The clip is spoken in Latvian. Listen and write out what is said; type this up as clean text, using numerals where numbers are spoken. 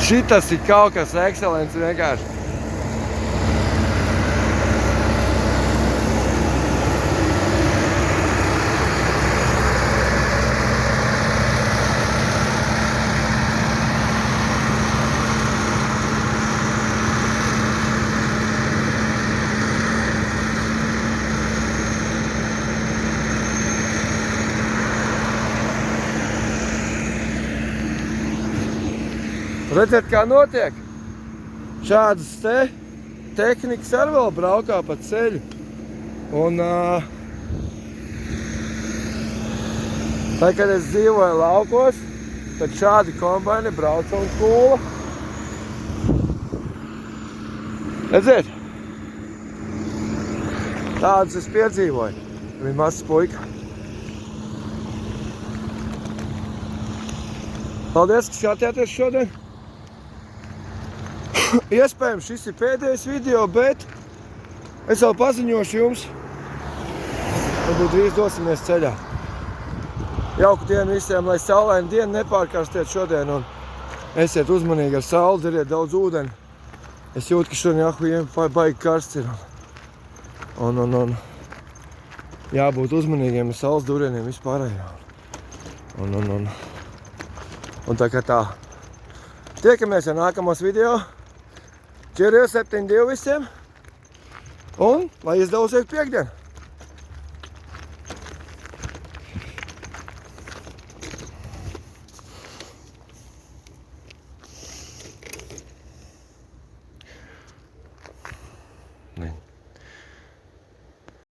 Šitas ir kaut kas ekscelents vienkārši. Redziet, kā notiek? Šādas tehnikas arī vēl braukā pa ceļu. Un tā, kad es dzīvoju laukos, tad šādi kombaini brauca un kūla. Redziet? Tādas es piedzīvoju. Viņa mazs puika. Paldies, ka skatījāties šodien. Iespējams, šis ir pēdējais video, bet es vēl paziņošu jums. Varbūt drīz dosimies ceļā. Jauku dienu visiem, lai saulaina diena, nepārkarstiet šodien un esiet uzmanīgi ar sauli, dzeriet daudz ūdeni. Es jūtu, ka šodien jahujiem baigi karsts ir. Un jābūt uzmanīgiem ar saules durieniem vispārējā. Un tā kā tā. Tiekamies jau nākamos video. Cheerio 7-2 visiem. Un lai izdevusies piekdien.